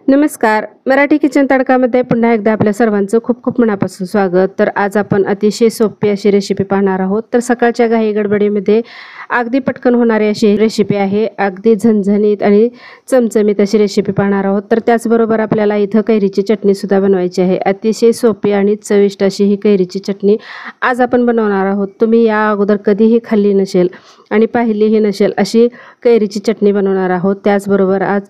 नमस्कार. मराठी किचन तडकामध्ये पुन्हा एकदा आपल्या सर्वांचं खूप खूप मनापासून स्वागत. तर आज आपण अतिशय सोपी अशी रेसिपी पाहणार आहोत. तर सकाळच्या घाई गडबडीमध्ये अगदी पटकन होणारी अशी रेसिपी आहे. अगदी झणझणीत आणि चमचमीत अशी रेसिपी पाहणार आहोत. तर त्याचबरोबर आपल्याला इथं कैरीची चटणीसुद्धा बनवायची आहे. अतिशय सोपी आणि चविष्ट अशी ही कैरीची चटणी आज आपण बनवणार आहोत. तुम्ही या अगोदर कधीही खाल्ली नसेल आणि पाहिलीही नसेल अशी कैरीची चटणी बनवणार आहोत. त्याचबरोबर आज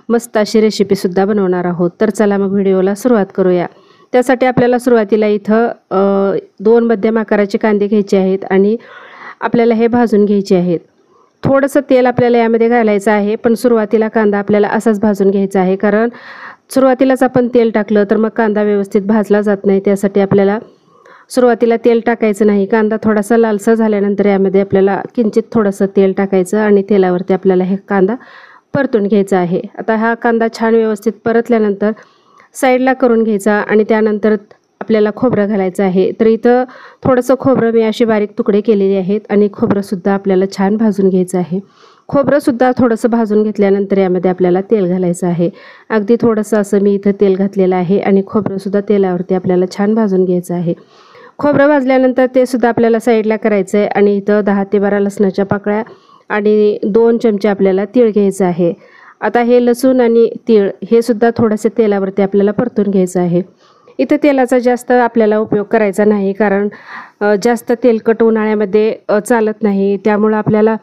मस्त अशी रेसिपीसुद्धा बनवणार आहोत. तर चला मग व्हिडिओला सुरुवात करूया. त्यासाठी आपल्याला सुरुवातीला इथं 2 मध्यम आकाराचे कांदे घ्यायचे आहेत आणि आपल्याला हे भाजून घ्यायचे आहेत. थोडंसं तेल आपल्याला यामध्ये घालायचं आहे, पण सुरुवातीला कांदा आपल्याला असाच भाजून घ्यायचा आहे. कारण सुरुवातीलाच आपण तेल टाकलं तर मग कांदा व्यवस्थित भाजला जात नाही. त्यासाठी आपल्याला सुरुवातीला तेल टाकायचं नाही. कांदा थोडासा लालसर झाल्यानंतर यामध्ये आपल्याला किंचित थोडंसं तेल टाकायचं आणि तेलावरती आपल्याला हे कांदा परतून घ्यायचा आहे. आता हा कांदा छान व्यवस्थित परतल्यानंतर साईडला करून घ्यायचा आणि त्यानंतर आपल्याला खोबरं घालायचं आहे. तर इथं थोडंसं खोबरं मी अशी बारीक तुकडे केलेले आहेत आणि खोबरंसुद्धा आपल्याला छान भाजून घ्यायचं आहे. खोबरंसुद्धा थोडंसं भाजून घेतल्यानंतर यामध्ये आपल्याला तेल घालायचं आहे. अगदी थोडंसं असं मी इथं तेल घातलेलं आहे आणि खोबरंसुद्धा तेलावरती आपल्याला छान भाजून घ्यायचं आहे. खोबरं भाजल्यानंतर ते सुद्धा आपल्याला साईडला करायचं आहे आणि इथं 10 ते 12 लसणाच्या पाकळ्या आणि 2 चमचे आपल्याला तीळ घ्यायचं आहे. आता हे लसूण आणि तीळ हे सुद्धा थोडंसं तेलावरती आपल्याला परतून घ्यायचं आहे. इथं तेलाचा जास्त आपल्याला उपयोग करायचा नाही, कारण जास्त तेलकट उन्हाळ्यामध्ये चालत नाही. त्यामुळं आपल्याला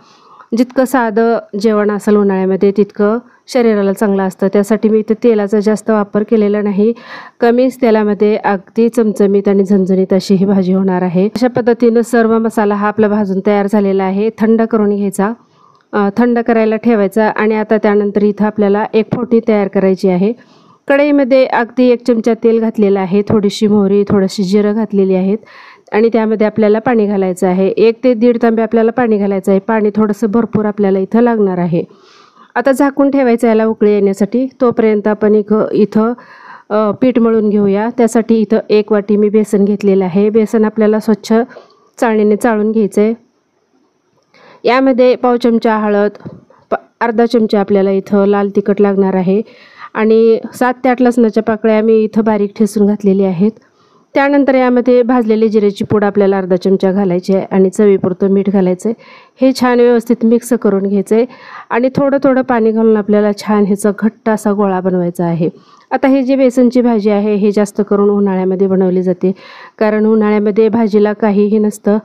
जितकं साधं जेवण असेल उन्हाळ्यामध्ये तितकं शरीराला चांगलं असतं. त्यासाठी मी इथं तेलाचा जास्त वापर केलेला नाही. कमीच तेलामध्ये अगदी चमचमीत आणि झणझणीत अशी ही भाजी होणार आहे. अशा पद्धतीनं सर्व मसाला हा आपला भाजून तयार झालेला आहे. थंड करून घ्यायचा, थंड करायला ठेवायचा आणि आता त्यानंतर इथं आपल्याला एक फोडणी तयार करायची आहे. कढईमध्ये अगदी 1 चमचा तेल घातलेलं आहे. थोडीशी मोहरी, थोडीशी जिरं घातलेली आहेत आणि त्यामध्ये आपल्याला पाणी घालायचं आहे. 1 ते 1.5 तांबे आपल्याला पाणी घालायचं आहे. पाणी थोडंसं भरपूर आपल्याला इथं लागणार आहे. आता झाकून ठेवायचं याला उकळी येण्यासाठी. तोपर्यंत आपण इथं पीठ मळून घेऊया. त्यासाठी इथं 1 वाटी मी बेसन घेतलेलं आहे. बेसन आपल्याला स्वच्छ चाळणीने चाळून घ्यायचं आहे. यामध्ये पाव चमचा हळद, अर्धा चमचा आपल्याला इथं लाल तिखट लागणार आहे आणि 7 ते 8 लसणाच्या पाकळ्या मी इथं बारीक ठेचून घातलेली आहेत. त्यानंतर यामध्ये भाजलेली जिऱ्याची पूड आपल्याला अर्धा चमचा घालायची आहे आणि चवीपुरतं मीठ घालायचं आहे. हे छान व्यवस्थित मिक्स करून घ्यायचं आहे आणि थोडं थोडं पाणी घालून आपल्याला छान ह्याचा घट्ट असा गोळा बनवायचा आहे. आता हे जे बेसनची भाजी आहे हे जास्त करून उन्हाळ्यामध्ये बनवली जाते, कारण उन्हाळ्यामध्ये भाजीला काहीही नसतं.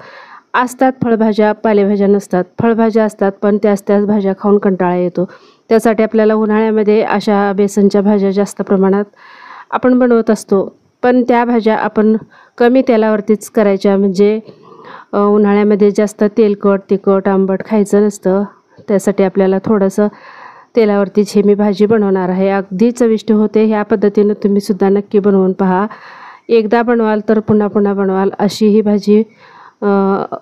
असतात फळभाज्या, पालेभाज्या नसतात. फळभाज्या असतात पण त्याच भाज्या खाऊन कंटाळा येतो. त्यासाठी आपल्याला उन्हाळ्यामध्ये अशा बेसनच्या भाज्या जास्त प्रमाणात आपण बनवत असतो. पण त्या भाज्या आपण कमी तेलावरतीच करायच्या, म्हणजे उन्हाळ्यामध्ये जास्त तेलकट, तिखट, आंबट खायचं नसतं. त्यासाठी आपल्याला थोडंसं तेलावरतीच हे मी भाजी बनवणार आहे. अगदी चविष्ट होते. ह्या पद्धतीनं तुम्हीसुद्धा नक्की बनवून पहा. एकदा बनवाल तर पुन्हा पुन्हा बनवाल अशी ही भाजी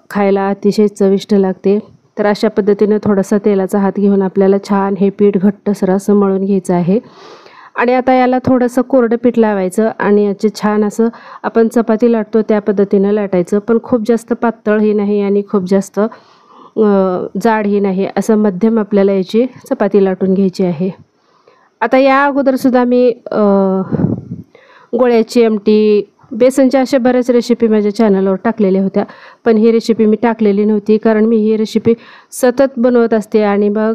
खायला अतिशय चविष्ट लागते. तर अशा पद्धतीनं थोडासा तेलाचा हात घेऊन आपल्याला छान हे पीठ घट्टसर असं मळून घ्यायचं आहे आणि आता याला थोडंसं कोरडं पीठ लावायचं आणि याचे छान असं आपण चपाती लाटतो त्या पद्धतीनं लाटायचं. पण खूप जास्त पातळही नाही आणि खूप जास्त जाडही नाही, असं मध्यम आपल्याला याची चपाती लाटून घ्यायची आहे. आता या अगोदरसुद्धा मी गोळ्याची आमटी, बेसनच्या अशा बऱ्याच रेसिपी माझ्या चॅनलवर टाकलेल्या होत्या, पण ही रेसिपी मी टाकलेली नव्हती, कारण मी ही रेसिपी सतत बनवत असते आणि मग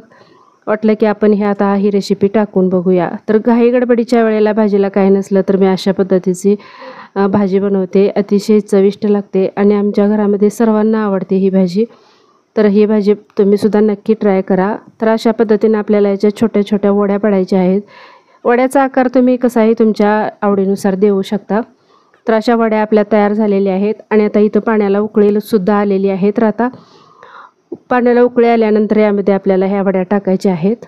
वाटलं की आपण ही रेसिपी टाकून बघूया. तर घाई गडबडीच्या वेळेला भाजीला काही नसलं तर मी अशा पद्धतीची भाजी बनवते. अतिशय चविष्ट लागते आणि आमच्या घरामध्ये सर्वांना आवडते ही भाजी. तर ही भाजी तुम्हीसुद्धा नक्की ट्राय करा. तर अशा पद्धतीनं आपल्याला याच्या छोट्या छोट्या वड्या पाडायच्या आहेत. वड्याचा आकार तुम्ही कसाही तुमच्या आवडीनुसार देऊ शकता. तर अशा वड्या आपल्या तयार झालेल्या आहेत आणि आता इथं पाण्याला उकळीसुद्धा आलेली आहेत. तर आता पाण्याला उकळी आल्यानंतर यामध्ये आपल्याला ह्या वड्या टाकायच्या आहेत.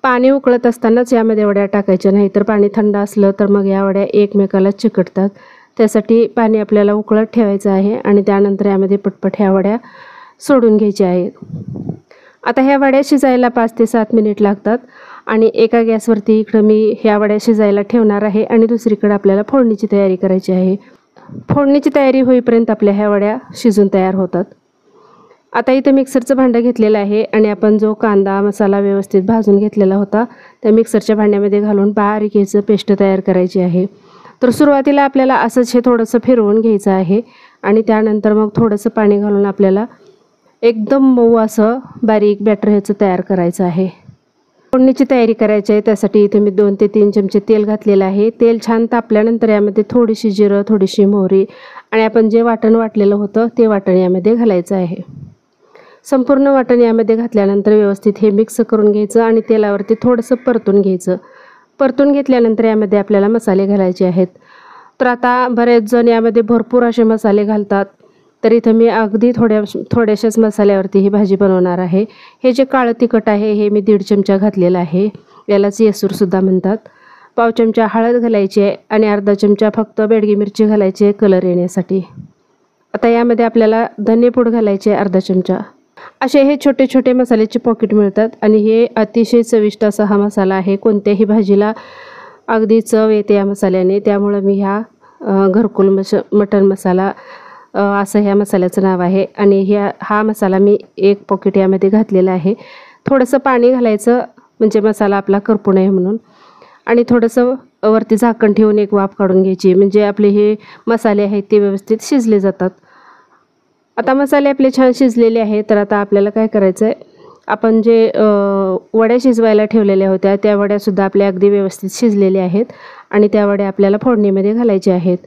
पाणी उकळत असतानाच यामध्ये वड्या टाकायच्या नाही, तर पाणी थंड असलं तर मग या वड्या एकमेकाला चिकटतात. त्यासाठी पाणी आपल्याला उकळत ठेवायचं आहे आणि त्यानंतर यामध्ये पटपट ह्या वड्या सोडून घ्यायच्या आहेत. आता ह्या वड्या शिजायला 5 ते 7 मिनिट लागतात आणि एका गॅसवरती इकडं मी ह्या वड्या शिजायला ठेवणार आहे आणि दुसरीकडे आपल्याला फोडणीची तयारी करायची आहे. फोडणीची तयारी होईपर्यंत आपल्या ह्या वड्या शिजून तयार होतात. आता इथं मिक्सरचं भांडं घेतलेलं आहे आणि आपण जो कांदा मसाला व्यवस्थित भाजून घेतलेला होता त्या मिक्सरच्या भांड्यामध्ये घालून बारीक याचं पेस्ट तयार करायची आहे। तर सुरुवातीला आपल्याला असंच हे थोडंसं फिरवून घ्यायचं आहे आणि त्यानंतर मग थोडंसं पाणी घालून आपल्याला एकदम मऊ असं बारीक बॅटर ह्याचं तयार करायचं आहे। फोडणीची तयारी करायची आहे। त्यासाठी इथे मी 2 ते 3 चमचे तेल घातलेलं आहे। तेल छान तापल्यानंतर यामध्ये थोडीशी जिरं, थोडीशी मोहरी आणि आपण जे वाटण वाटलेलं होतं ते वाटण यामध्ये घालायचं आहे। संपूर्ण वाटण यामध्ये घातल्यानंतर व्यवस्थित हे मिक्स करून घ्यायचं आणि तेलावरती थोडंसं परतून घ्यायचं। परतून घेतल्यानंतर यामध्ये आपल्याला मसाले घालायचे आहेत। तर आता बरेच जण यामध्ये भरपूर असे मसाले घालतात, तर इथं मी अगदी थोड्याशाच मसाल्यावरती ही भाजी बनवणार आहे। हे जे काळं तिखट आहे हे मी 1.5 चमचा घातलेलं आहे, यालाच येसूरसुद्धा म्हणतात। पाव चमचा हळद घालायची आहे आणि अर्धा चमचा फक्त बेडगी मिरची घालायची आहे कलर येण्यासाठी। आता यामध्ये आपल्याला धनेपूड घालायची आहे अर्धा चमचा। असे हे छोटे छोटे मसाल्याचे पॉकेट मिळतात आणि हे अतिशय चविष्ट असा हा मसाला आहे। कोणत्याही भाजीला अगदी चव येते या मसाल्याने, त्यामुळे मी ह्या घरकुल मटण मसाला असं ह्या मसाल्याचं नाव आहे आणि हा मसाला मी 1 पॉकेट यामध्ये घातलेला आहे। थोडंसं पाणी घालायचं म्हणजे मसाला आपला करपू नये म्हणून आणि थोडंसं वरती झाकण ठेवून एक वाफ काढून घ्यायची, म्हणजे आपले हे मसाले आहेत ते व्यवस्थित शिजले जातात। आता मसाले आपले छान शिजलेले आहेत, तर आता आपल्याला काय करायचं आहे, आपण जे वड्या शिजवायला ठेवलेल्या होत्या त्या वड्यासुद्धा आपल्या अगदी व्यवस्थित शिजलेल्या आहेत आणि त्या वड्या आपल्याला फोडणीमध्ये घालायच्या आहेत।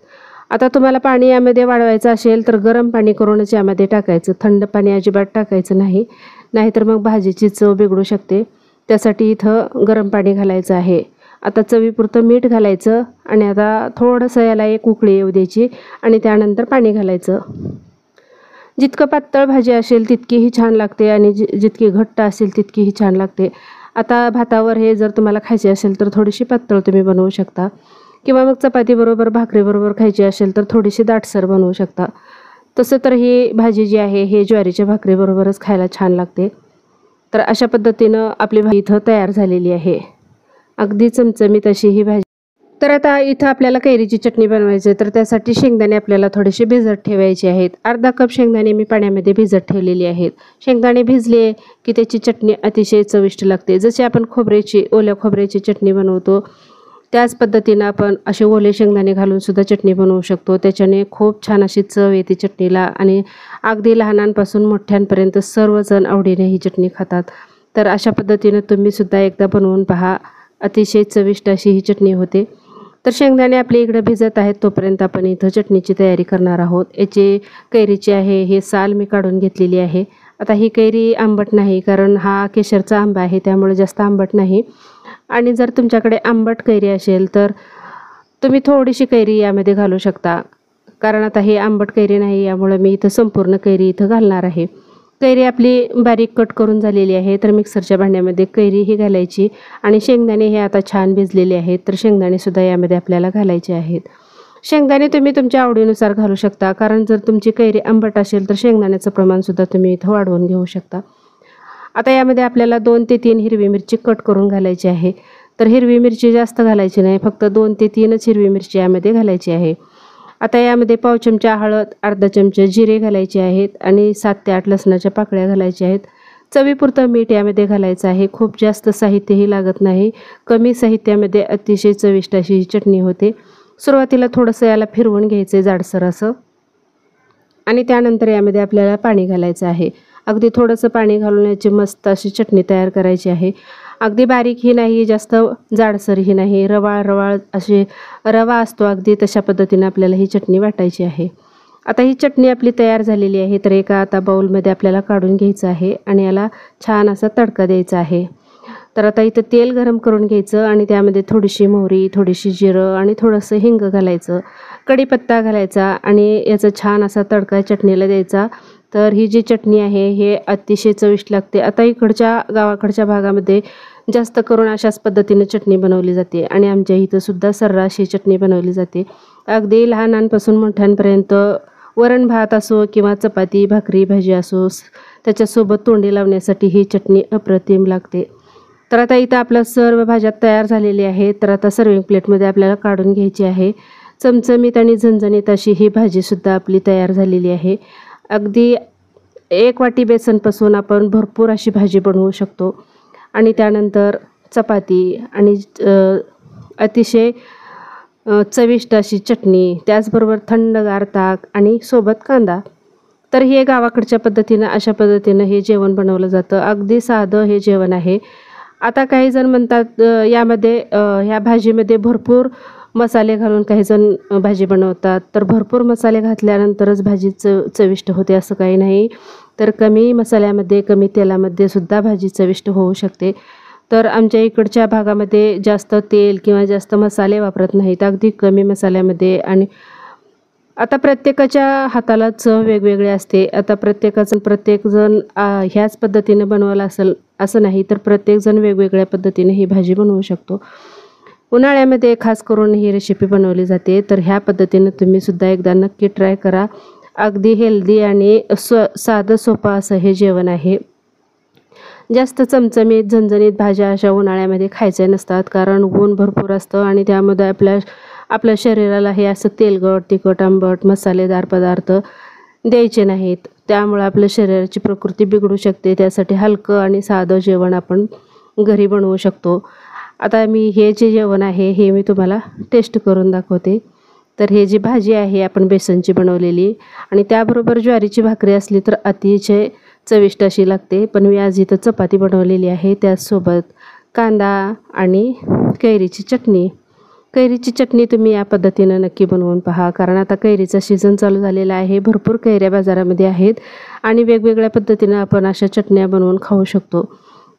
आता तुम्हाला पाणी यामध्ये वाढवायचं असेल तर गरम पाणी करूनच यामध्ये टाकायचं, थंड पाणी अजिबात टाकायचं नाही, नाहीतर मग भाजीची चव बिघडू शकते। त्यासाठी इथं गरम पाणी घालायचं आहे। आता चवीपुरतं मीठ घालायचं आणि आता थोडंसं याला एक उकळी येऊ द्यायची आणि त्यानंतर पाणी घालायचं। जितकं पातळ भाजी असेल तितकीही छान लागते आणि जितकी घट्ट असेल तितकीही छान लागते। आता भातावर हे जर तुम्हाला खायचे असेल तर थोडीशी पातळ तुम्ही बनवू शकता किंवा मग चपातीबरोबर भाकरीबरोबर खायची असेल तर थोडीशी दाटसर बनवू शकता। तसं तर ही भाजी जी आहे हे ज्वारीच्या भाकरीबरोबरच खायला छान लागते। तर अशा पद्धतीनं आपली भाजी इथं तयार झालेली आहे, अगदी चमचमीत अशी ही भाजी। तर आता इथं आपल्याला कैरीची चटणी बनवायची आहे, तर त्यासाठी शेंगदाणे आपल्याला थोडेसे भिजत ठेवायचे आहेत। अर्धा कप शेंगदाणे मी पाण्यामध्ये भिजत ठेवलेली आहेत। शेंगदाणे भिजले की त्याची चटणी अतिशय चविष्ट लागते। जसे आपण ओल्या खोबऱ्याची चटणी बनवतो त्याच पद्धतीनं आपण असे ओले शेंगदाणे घालून सुद्धा चटणी बनवू शकतो। त्याच्याने खूप छान अशी चव येते चटणीला आणि अगदी लहानांपासून मोठ्यांपर्यंत सर्वजण आवडीने ही चटणी खातात। तर अशा पद्धतीनं तुम्ही सुद्धा एकदा बनवून पहा, अतिशय चविष्ट अशी ही चटणी होते। तर शेंगदाणे आपले इकडे भिजत आहेत तोपर्यंत आपण इथं चटणीची तयारी करणार आहोत। याची कैरीची आहे हे साल मी काढून घेतलेली आहे। आता ही कैरी आंबट नाही, कारण हा केशरचा आंबा आहे त्यामुळे जास्त आंबट नाही। आणि जर तुमच्याकडे आंबट कैरी असेल तर तुम्ही थोडीशी कैरी यामध्ये घालू शकता, कारण आता हे आंबट कैरी नाही यामुळे मी इथं संपूर्ण कैरी इथं घालणार आहे। कैरी आपली बारीक कट करून झालेली आहे, तर मिक्सरच्या भांड्यामध्ये कैरी ही घालायची आणि शेंगदाणे हे आता छान भिजलेले आहेत, तर शेंगदाणे सुद्धा यामध्ये आपल्याला घालायचे आहेत। शेंगदाणे तुम्ही तुमच्या आवडीनुसार घालू शकता, कारण जर तुमची कैरी आंबट असेल तर शेंगदाण्याचं प्रमाण सुद्धा तुम्ही इथं वाढवून घेऊ शकता। आता यामध्ये आपल्याला 2 ते 3 हिरवी मिरची कट करून घालायची आहे। तर हिरवी मिरची जास्त घालायची नाही, फक्त 2 ते 3च हिरवी मिरची यामध्ये घालायची आहे। आता यामध्ये पाव चमचा हळद, अर्धा चमचा जिरे घालायचे आहेत आणि 7 ते 8 लसणाच्या पाकळ्या घालायच्या आहेत। चवीपुरतं मीठ यामध्ये घालायचं आहे। खूप जास्त साहित्यही लागत नाही, कमी साहित्यामध्ये अतिशय चविष्ट अशी ही चटणी होते। सुरुवातीला थोडंसं याला फिरवून घ्यायचं जाडसर असं आणि त्यानंतर यामध्ये आपल्याला पाणी घालायचं आहे। अगदी थोडंसं पाणी घालून याची मस्त अशी चटणी तयार करायची आहे। अगदी बारीक ही नाही, जास्त जाडसर ही नाही, रवाळ अशी रवा असतो अगदी तशा पद्धतीने आपल्याला ही चटणी वाटायची आहे। आता ही चटणी आपली तयार झालेली आहे, तर एका आता बाउलमध्ये आपल्याला काढून घ्यायचं आहे आणि याला छान असा तडका द्यायचा आहे। तर आता इथं तेल गरम करून घ्यायचं आणि त्यामध्ये थोडीशी मोहरी, थोडीशी जिरं आणि थोडंसं हिंग घालायचं, कढीपत्ता घालायचा आणि याचा छान असा तडका चटणीला द्यायचा। तर ही जी चटणी आहे हे अतिशय चविष्ट लागते। आता इकडच्या गावाकडच्या भागामध्ये जास्त करून अशाच पद्धतीने चटणी बनवली जाते आणि आमच्या इथं सुद्धा सर्रास ही चटणी बनवली जाते। अगदी लहानांपासून मोठ्यांपर्यंत वरण भात असो किंवा चपाती भाकरी भाजी असो त्याच्यासोबत तोंडी लावण्यासाठी ही चटणी अप्रतिम लागते। तर आता इथं आपल्या सर्व भाज्या तयार झालेल्या आहेत, तर आता सर्विंग प्लेटमध्ये आपल्याला काढून घ्यायची आहे। चमचमीत आणि झणझणीत अशी ही भाजीसुद्धा आपली तयार झालेली आहे। अगदी 1 वाटी बेसनपासून आपण भरपूर अशी भाजी बनवू शकतो. आणि त्यानंतर चपाती आणि अतिशय चविष्ट अशी चटणी, त्याचबरोबर थंडगार ताक आणि सोबत कांदा. तर हे गावाकडच्या पद्धतीनं अशा पद्धतीनं हे जेवण बनवलं जातं. अगदी साधं हे जेवण आहे. आता काही जण म्हणतात यामध्ये ह्या भाजीमध्ये भरपूर मसाले घालून काही जण भाजी बनवतात. तर भरपूर मसाले घातल्यानंतरच भाजी चविष्ट होते असं काही नाही. तर कमी मसाल्यामध्ये कमी तेलामध्ये सुद्धा भाजी चविष्ट होऊ शकते. तर आमच्या इकडच्या भागामध्ये जास्त तेल किंवा जास्त मसाले वापरत नाहीत. अगदी कमी मसाल्यामध्ये. आणि आता प्रत्येकाच्या हाताला चव वेगवेगळी असते. आता प्रत्येकजण ह्याच पद्धतीने बनवायला असेल असं नाही, तर प्रत्येकजण वेगवेगळ्या पद्धतीने ही भाजी बनवू शकतो. उन्हाळ्यामध्ये खास करून ही रेसिपी बनवली जाते. तर ह्या पद्धतीने तुम्ही सुद्धा एकदा नक्की ट्राय करा. अगदी हेल्दी आणि साधं सोपं असं हे जेवण आहे. जास्त चमचमीत झणझणीत भाज्या अशा उन्हाळ्यामध्ये खायच्या नसतात, कारण ऊन भरपूर असतं आणि त्यामध्ये आपल्या शरीराला हे असं तेलकट, तिखट, आंबट, मसालेदार पदार्थ द्यायचे नाहीत. त्यामुळे आपल्या शरीराची प्रकृती बिघडू शकते. त्यासाठी हलकं आणि साधं जेवण आपण घरी बनवू शकतो. आता मी हे जे जेवण आहे हे मी तुम्हाला टेस्ट करून दाखवते. तर हे जी भाजी आहे आपण बेसनची बनवलेली आणि त्याबरोबर ज्वारीची भाकरी असली तर अतिशय चविष्ट अशी लागते. पण मी आज इथं चपाती बनवलेली आहे. त्याचसोबत कांदा आणि कैरीची चटणी. कैरीची चटणी तुम्ही या पद्धतीनं नक्की बनवून पहा, कारण आता कैरीचा सीझन चालू झालेला आहे. भरपूर कैऱ्या बाजारामध्ये आहेत आणि वेगवेगळ्या पद्धतीनं आपण अशा चटण्या बनवून खाऊ शकतो.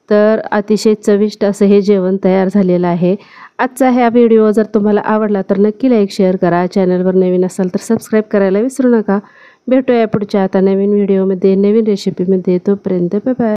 तर अतिशय चविष्ट असं हे जेवण तयार झालेलं आहे. आजचा हा व्हिडिओ जर तुम्हाला आवडला तर नक्की लाईक शेअर करा. चॅनलवर नवीन असाल तर सबस्क्राईब करायला विसरू नका. भेटूया पुढच्या आता नवीन व्हिडिओमध्ये नवीन रेसिपीमध्ये. तोपर्यंत बाय बाय.